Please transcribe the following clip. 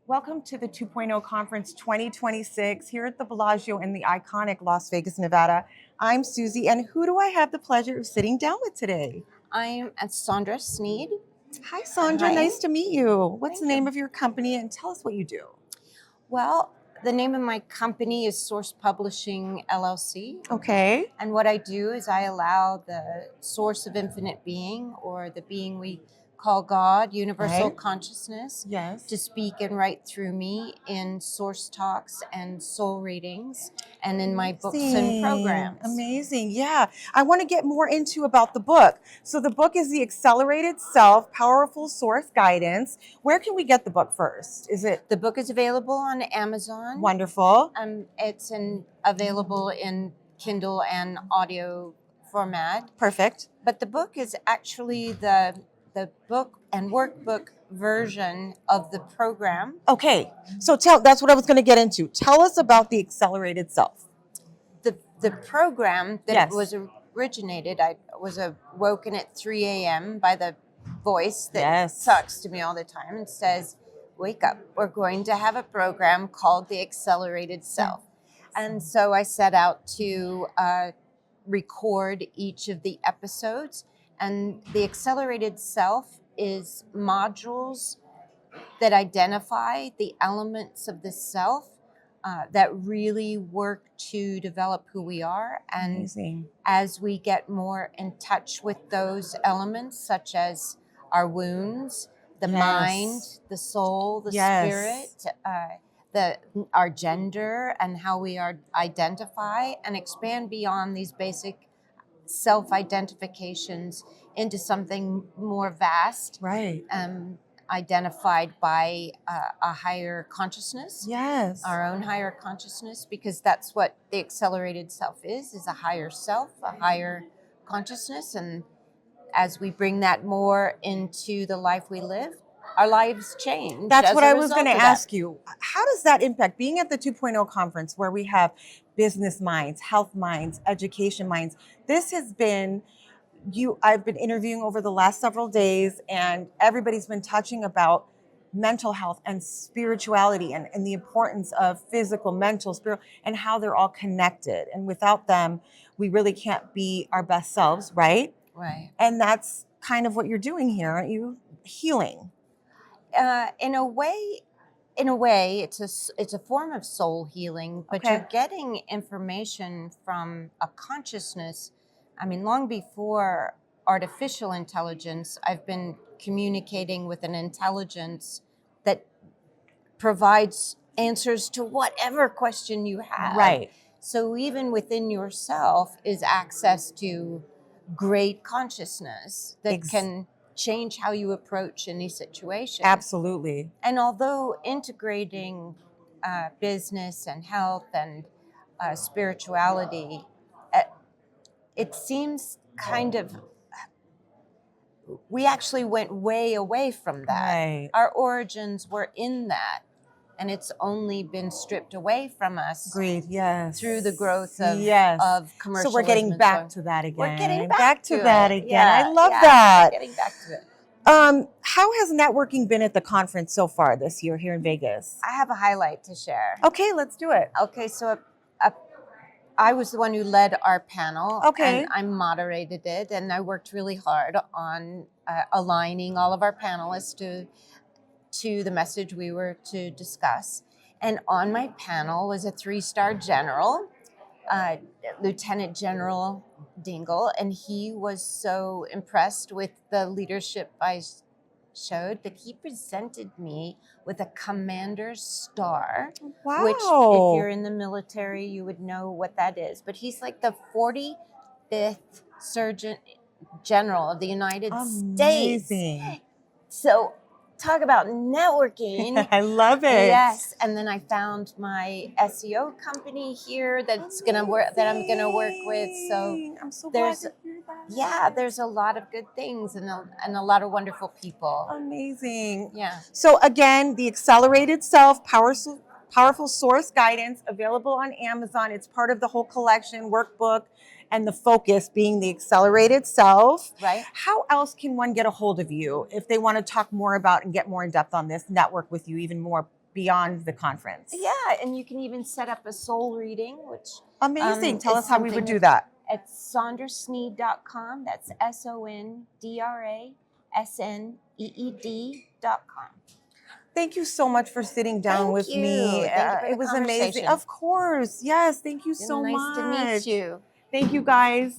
Welcome to the 2.0 Conference 2026 here at the Bellagio in the iconic Las Vegas, Nevada. I'm Susie, and who do I have the pleasure of sitting down with today? I'm at Sondra Sneed. Hi, Sondra. Hi. Nice to meet you. What's Thank the name you. of your company, and tell us what you do? Well, the name of my company is Source Publishing LLC. Okay. And what I do is I allow the source of infinite being, or the being we call God, universal Right. consciousness, Yes. to speak and write through me in source talks and soul readings and in my books and programs. Amazing. Yeah. I want to get more into about the book. So the book is The Accelerated Self, Powerful Source Guidance. Where can we get the book first? Is it The book is available on Amazon. wonderful? It's available in Kindle and audio format. Perfect. But the book is actually the book and workbook version of the program. Okay. So that's what I was going to get into. Tell us about The Accelerated Self. The program that Yes. was originated, I was awoken at 3 a.m. by the voice that Yes. talks to me all the time and says, "Wake up, we're going to have a program called The Accelerated Self." And so I set out to record each of the episodes. And The Accelerated Self is modules that identify the elements of the self that really work to develop who we are. And Amazing. as we get more in touch with those elements, such as our wounds, the Yes. mind, the soul, the Yes. spirit, our gender, and how we are identify, and expand beyond these basic self-identifications into something more vast, Right. identified by a higher consciousness. Yes. Our own higher consciousness, because that's what the accelerated self is a higher self, a higher consciousness. And as we bring that more into the life we live, our lives change. That's as what a I was going to result of that. ask you. How does that impact being at the 2.0 conference where we have business minds, health minds, education minds? This has been I've been interviewing over the last several days, and everybody's been touching about mental health and spirituality and the importance of physical, mental, spiritual, and how they're all connected. And without them, we really can't be our best selves, right? Right. And that's kind of what you're doing here, aren't you? Healing. In a way, it's a form of soul healing, but Okay. you're getting information from a consciousness. I mean, long before artificial intelligence, I've been communicating with an intelligence that provides answers to whatever question you have. Right. So even within yourself is access to great consciousness that can change how you approach any situation. Absolutely. And although integrating business and health and spirituality, it seems kind of, we actually went way away from that. Right. Our origins were in that, and it's only been stripped away from us. Agreed. Yes. Through the growth of commercialism. So we're getting back to that again. We're getting back to that it. again. Yeah, I love yeah, that. We're getting back to it. How has networking been at the conference so far this year here in Vegas? I have a highlight to share. Okay, let's do it. Okay, so I was the one who led our panel. Okay. And I moderated it, and I worked really hard on aligning all of our panelists to the message we were to discuss. And on my panel was a 3-star general, Lieutenant General Dingle, and he was so impressed with the leadership I showed that he presented me with a Commander's Star. Wow. Which, if you're in the military, you would know what that is. But he's like the 45th Surgeon General of the United States. Amazing. So talk about networking. I love it. Yes, and then I found my SEO company here that's gonna work. That I'm gonna work with. So I'm so glad there's to hear that. yeah, there's a lot of good things and a lot of wonderful people. Amazing. Yeah. So again, The Accelerated Self, Powerful Source Guidance, available on Amazon. It's part of the whole collection, workbook, and the focus being the accelerated self. Right. How else can one get a hold of you if they want to talk more about and get more in depth on this, network with you even more beyond the conference. Yeah, and you can even set up a soul reading, which Amazing. Tell is us how we would something do that. at sondrasneed.com. That's sondrasneed.com. Thank you so much for sitting down Thank with you. me. Thank you for It the was amazing. conversation. Of course. Yes. Thank you It's so nice much. to meet you. Thank you, guys.